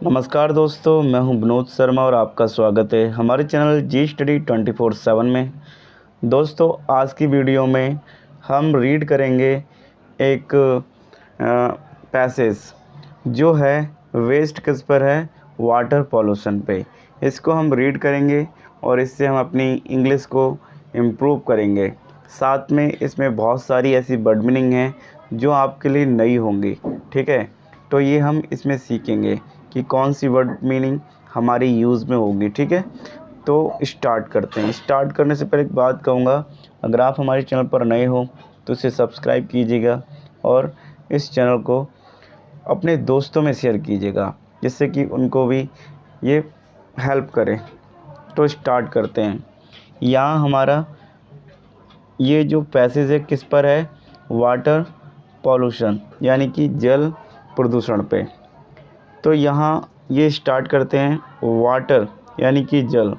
नमस्कार दोस्तों, मैं हूं विनोद शर्मा और आपका स्वागत है हमारे चैनल जी स्टडी 24/7 में। दोस्तों, आज की वीडियो में हम रीड करेंगे एक पैसेज जो है वेस्ट किस पर है, वाटर पॉल्यूशन पे। इसको हम रीड करेंगे और इससे हम अपनी इंग्लिश को इम्प्रूव करेंगे। साथ में इसमें बहुत सारी ऐसी वर्ड मीनिंग हैं जो आपके लिए नई होंगी। ठीक है, तो ये हम इसमें सीखेंगे कि कौन सी वर्ड मीनिंग हमारी यूज़ में होगी। ठीक है, तो स्टार्ट करते हैं। स्टार्ट करने से पहले एक बात कहूँगा, अगर आप हमारे चैनल पर नए हो तो इसे सब्सक्राइब कीजिएगा और इस चैनल को अपने दोस्तों में शेयर कीजिएगा जिससे कि उनको भी ये हेल्प करे। तो स्टार्ट करते हैं। यहाँ हमारा ये जो पैसेज है किस पर है, वाटर पॉल्यूशन यानी कि जल प्रदूषण पे। तो यहाँ ये स्टार्ट करते हैं। वाटर यानी कि जल,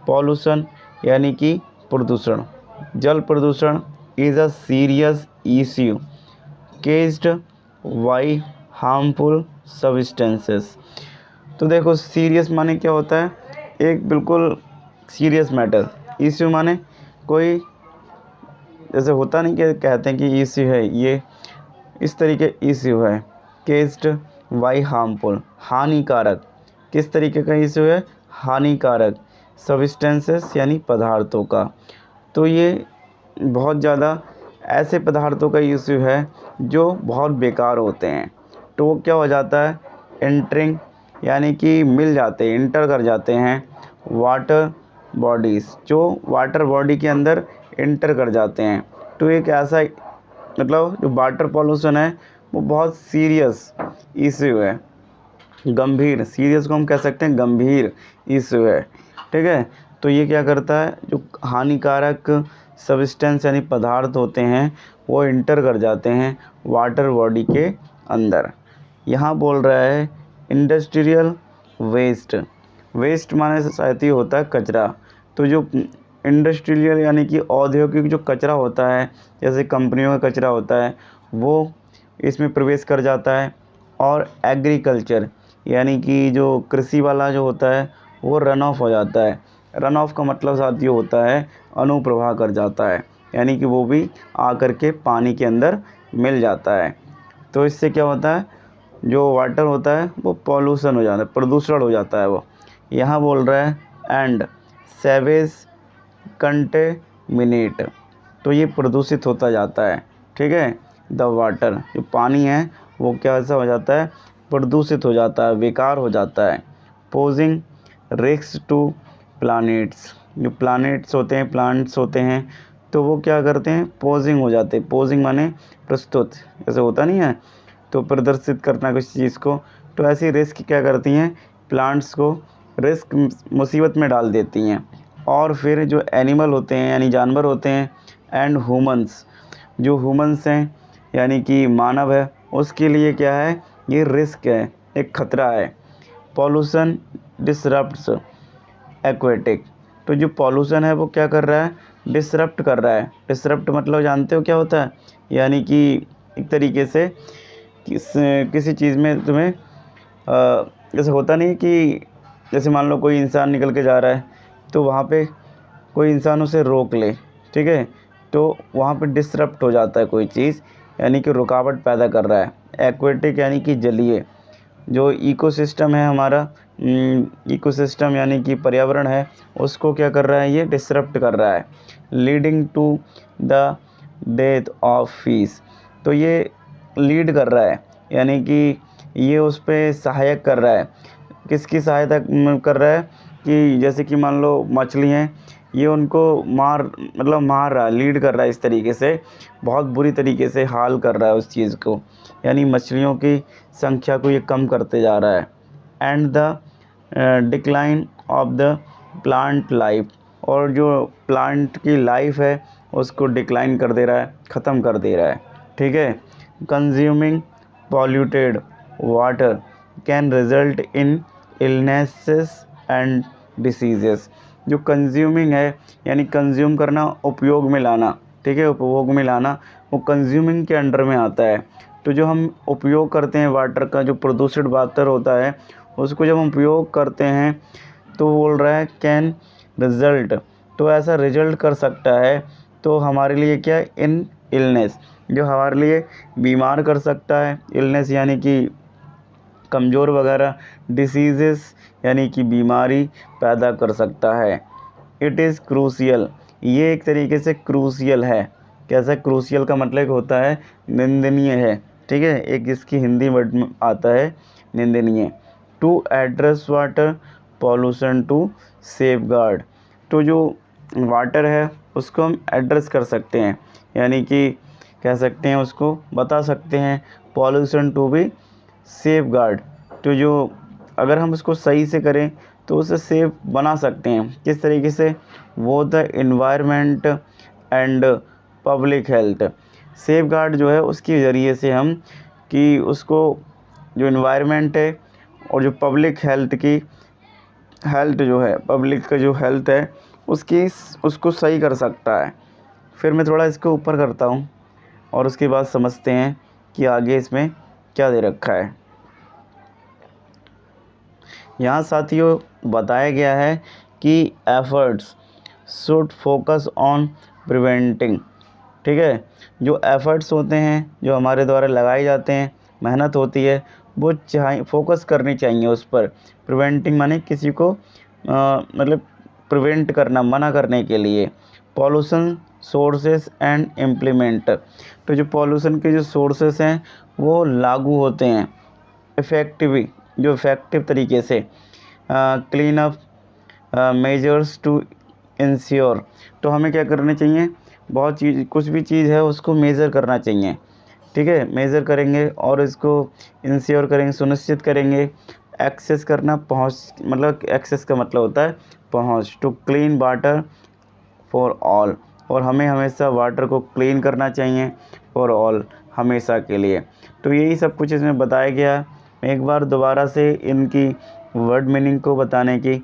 पॉल्यूशन यानी कि प्रदूषण। जल प्रदूषण is a serious issue केस्ड by harmful substances. तो देखो, सीरियस माने क्या होता है, एक बिल्कुल सीरियस मैटर। इश्यू माने कोई, जैसे होता नहीं कि कहते हैं कि इश्यू है, ये इस तरीके इश्यू है। केस्ड बाई हार्मफुल, हानिकारक। किस तरीके का इश्यू है, हानिकारक। सब्सटेंसेस यानी पदार्थों का। तो ये बहुत ज़्यादा ऐसे पदार्थों का इश्यू है जो बहुत बेकार होते हैं। तो वो क्या हो जाता है, एंटरिंग यानी कि मिल जाते हैं, इंटर कर जाते हैं वाटर बॉडीज़, जो वाटर बॉडी के अंदर इंटर कर जाते हैं। तो एक ऐसा मतलब जो वाटर पॉल्यूशन है वो बहुत सीरियस इश्यू है, गंभीर। सीरियस को हम कह सकते हैं गंभीर इश्यू है। ठीक है, तो ये क्या करता है, जो हानिकारक सब्सटेंस यानी पदार्थ होते हैं वो इंटर कर जाते हैं वाटर बॉडी के अंदर। यहाँ बोल रहा है इंडस्ट्रियल वेस्ट। वेस्ट माने से शायद ही होता है कचरा। तो जो इंडस्ट्रियल यानी कि औद्योगिक जो कचरा होता है, जैसे कंपनियों का कचरा होता है, वो इसमें प्रवेश कर जाता है। और एग्रीकल्चर यानी कि जो कृषि वाला जो होता है वो रन ऑफ हो जाता है। रन ऑफ का मतलब साथियों होता है अनुप्रवाह कर जाता है, यानी कि वो भी आकर के पानी के अंदर मिल जाता है। तो इससे क्या होता है, जो वाटर होता है वो पॉल्यूशन हो जाता है, प्रदूषण हो जाता है वो। यहाँ बोल रहा है एंड सेवेज कंटेमिनेट, तो ये प्रदूषित होता जाता है। ठीक है, द वाटर जो पानी है वो क्या ऐसा हो जाता है, प्रदूषित हो जाता है, बेकार हो जाता है। पोजिंग रिस्क टू प्लानेट्स, जो प्लानेट्स होते हैं, प्लांट्स होते हैं, तो वो क्या करते हैं, पोजिंग हो जाते हैं। पोजिंग माने प्रस्तुत, जैसे होता नहीं है, तो प्रदर्शित करना किसी चीज़ को। तो ऐसी रिस्क क्या करती हैं, प्लांट्स को रिस्क मुसीबत में डाल देती हैं। और फिर जो एनिमल होते हैं यानी जानवर होते हैं, एंड ह्यूमंस, जो ह्यूमंस हैं यानी कि मानव है, उसके लिए क्या है, ये रिस्क है, एक खतरा है। पॉल्यूशन डिसरप्ट्स एक्वेटिक, तो जो पॉल्यूशन है वो क्या कर रहा है, डिसरप्ट कर रहा है। डिसरप्ट मतलब जानते हो क्या होता है, यानी कि एक तरीके से किसी चीज़ में तुम्हें जैसे होता नहीं कि जैसे मान लो कोई इंसान निकल के जा रहा है, तो वहाँ पे कोई इंसान उसे रोक ले। ठीक है, तो वहाँ पे डिसरप्ट हो जाता है कोई चीज़, यानी कि रुकावट पैदा कर रहा है। एक्वेटिक यानी कि जलीय। जो इकोसिस्टम है हमारा, इकोसिस्टम यानी कि पर्यावरण है, उसको क्या कर रहा है, ये डिसरप्ट कर रहा है। Leading to the death of fish, तो ये लीड कर रहा है, यानी कि ये उस पर सहायक कर रहा है। किसकी सहायता कर रहा है, कि जैसे कि मान लो मछली हैं, ये उनको मार रहा है, लीड कर रहा है, इस तरीके से बहुत बुरी तरीके से हाल कर रहा है उस चीज़ को, यानी मछलियों की संख्या को ये कम करते जा रहा है। And the decline of the plant life, और जो प्लांट की लाइफ है उसको डिक्लाइन कर दे रहा है, ख़त्म कर दे रहा है। ठीक है, consuming polluted water can result in illnesses and diseases. जो कंज्यूमिंग है यानी कंज्यूम करना, उपयोग में लाना। ठीक है, उपभोग में लाना, वो कंज्यूमिंग के अंडर में आता है। तो जो हम उपयोग करते हैं वाटर का, जो प्रदूषित वाटर होता है उसको जब हम उपयोग करते हैं तो बोल रहा है कैन रिजल्ट, तो ऐसा रिजल्ट कर सकता है तो हमारे लिए क्या, इन इलनेस, जो हमारे लिए बीमार कर सकता है। इलनेस यानी कि कमज़ोर वगैरह, डिसीज़ेस यानी कि बीमारी पैदा कर सकता है। इट इज़ क्रूशियल, ये एक तरीके से क्रूशियल है। कैसा, क्रूशियल का मतलब होता है निंदनीय है, ठीक है, एक इसकी हिंदी वर्ड में आता है निंदनीय। To address water pollution to safeguard, तो जो वाटर है उसको हम एड्रेस कर सकते हैं, यानी कि कह सकते हैं, उसको बता सकते हैं, पॉल्यूशन टू भी सेफगार्ड, तो जो अगर हम उसको सही से करें तो उसे सेफ बना सकते हैं। किस तरीके से, वो the environment and public health, safe guard जो है उसके ज़रिए से हम कि उसको जो इन्वायरमेंट है और जो पब्लिक हेल्थ की हेल्थ जो है, पब्लिक का जो हेल्थ है उसकी उसको सही कर सकता है। फिर मैं थोड़ा इसको ऊपर करता हूँ और उसके बाद समझते हैं कि आगे इसमें क्या दे रखा है। यहाँ साथियों बताया गया है कि efforts should focus on preventing, ठीक है, जो एफर्ट्स होते हैं जो हमारे द्वारा लगाए जाते हैं, मेहनत होती है, वो चाहिए फोकस करनी चाहिए उस पर। प्रिवेंटिंग माने किसी को मतलब प्रिवेंट करना, मना करने के लिए। पॉल्यूशन सोर्सेस एंड इम्प्लीमेंट, तो जो पॉल्यूशन के जो सोर्सेस हैं वो लागू होते हैं इफ़ेक्टिवली, जो इफ़ेक्टिव तरीके से। Clean up measures to ensure, तो हमें क्या करना चाहिए, बहुत चीज़, कुछ भी चीज़ है उसको मेज़र करना चाहिए, ठीक है, मेज़र करेंगे और इसको इंश्योर करेंगे, सुनिश्चित करेंगे। एक्सेस करना, पहुँच, मतलब एक्सेस का मतलब होता है पहुँच। To clean water for all, और हमें हमेशा वाटर को क्लीन करना चाहिए फॉर ऑल, हमेशा के लिए। तो यही सब कुछ इसमें बताया गया। मैं एक बार दोबारा से इनकी वर्ड मीनिंग को बताने की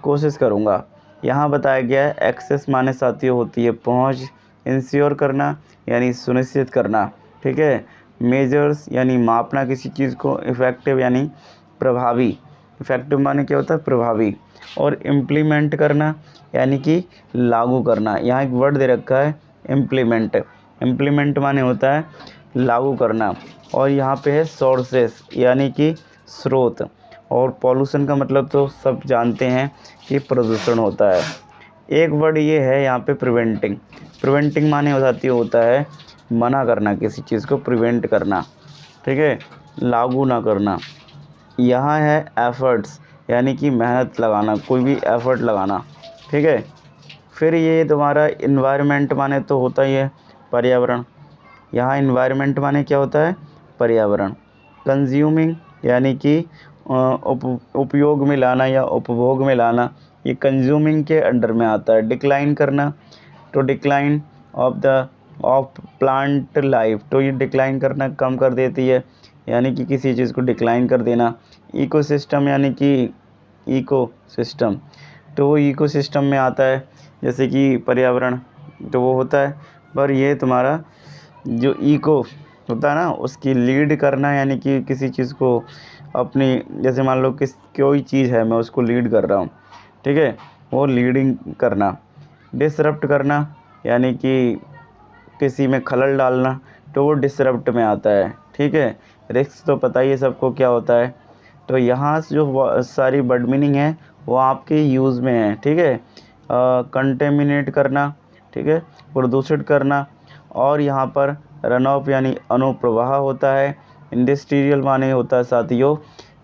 कोशिश करूँगा। यहाँ बताया गया है एक्सेस माने साथियों होती है पहुँच, इंश्योर करना यानी सुनिश्चित करना, ठीक है, मेजर्स यानी मापना किसी चीज़ को, इफ़ेक्टिव यानी प्रभावी, इफ़ेक्टिव माने क्या होता है, प्रभावी, और इम्प्लीमेंट करना यानी कि लागू करना। यहाँ एक वर्ड दे रखा है इम्प्लीमेंट, इम्प्लीमेंट माने होता है लागू करना, और यहाँ पे है सोर्सेस यानी कि स्रोत, और पॉल्यूशन का मतलब तो सब जानते हैं कि प्रदूषण होता है। एक वर्ड ये है यहाँ पे प्रिवेंटिंग, प्रिवेंटिंग माने होता है मना करना, किसी चीज़ को प्रिवेंट करना, ठीक है, लागू ना करना। यहाँ है एफर्ट्स यानी कि मेहनत लगाना, कोई भी एफर्ट लगाना, ठीक है। फिर ये तुम्हारा इन्वायरमेंट माने तो होता ही है पर्यावरण, यहाँ इन्वायरमेंट माने क्या होता है, पर्यावरण। कंज्यूमिंग यानी कि उपयोग में लाना या उपभोग में लाना, ये कंज्यूमिंग के अंडर में आता है। डिक्लाइन करना, तो डिक्लाइन ऑफ प्लांट लाइफ, तो ये डिक्लाइन करना, कम कर देती है, यानी कि किसी चीज़ को डिक्लाइन कर देना। इकोसिस्टम यानी कि इकोसिस्टम, तो वो इकोसिस्टम में आता है, जैसे कि पर्यावरण तो वो होता है, पर ये तुम्हारा जो इको होता है ना उसकी लीड करना, यानी कि किसी चीज़ को अपनी, जैसे मान लो कोई चीज़ है मैं उसको लीड कर रहा हूँ, ठीक है, वो लीडिंग करना। डिसरप्ट करना यानी कि किसी में खलल डालना, तो वो डिसरप्ट में आता है, ठीक है। रिस्क तो पता ही है सबको क्या होता है। तो यहाँ से जो सारी वर्ड मीनिंग है वो आपके यूज़ में है, ठीक है। कंटेमिनेट करना, ठीक है, प्रदूषित करना, और यहाँ पर रन ऑफ यानी अनुप्रवाह होता है। इंडस्ट्रियल माने होता है साथियों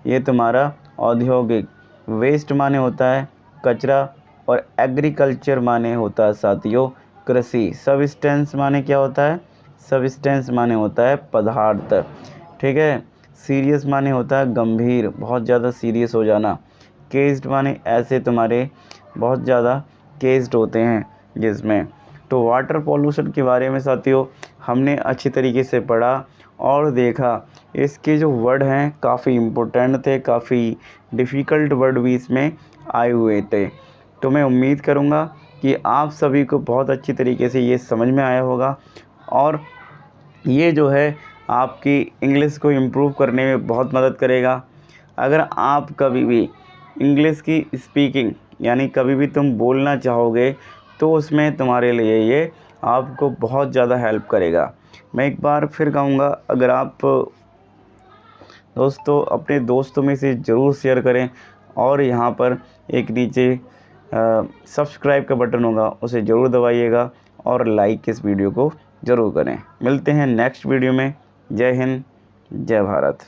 ये तुम्हारा औद्योगिक, वेस्ट माने होता है कचरा, और एग्रीकल्चर माने होता है साथियों कृषि। सबस्टेंस माने क्या होता है, सबस्टेंस माने होता है पदार्थ, ठीक है। सीरियस माने होता है गंभीर, बहुत ज़्यादा सीरियस हो जाना। केस्ड माने ऐसे तुम्हारे बहुत ज़्यादा केस्ड होते हैं जिसमें। तो वाटर पॉल्यूशन के बारे में साथियों हमने अच्छी तरीके से पढ़ा और देखा। इसके जो वर्ड हैं काफ़ी इम्पोर्टेंट थे, काफ़ी डिफ़िकल्ट वर्ड भी इसमें आए हुए थे। तो मैं उम्मीद करूँगा कि आप सभी को बहुत अच्छी तरीके से ये समझ में आया होगा, और ये जो है आपकी इंग्लिश को इम्प्रूव करने में बहुत मदद करेगा। अगर आप कभी भी इंग्लिश की स्पीकिंग यानी कभी भी तुम बोलना चाहोगे तो उसमें तुम्हारे लिए ये आपको बहुत ज़्यादा हेल्प करेगा। मैं एक बार फिर कहूँगा, अगर आप दोस्तों अपने दोस्तों में से ज़रूर शेयर करें और यहाँ पर एक नीचे सब्सक्राइब का बटन होगा, उसे ज़रूर दबाइएगा और लाइक इस वीडियो को ज़रूर करें। मिलते हैं नेक्स्ट वीडियो में। जय हिंद, जय भारत।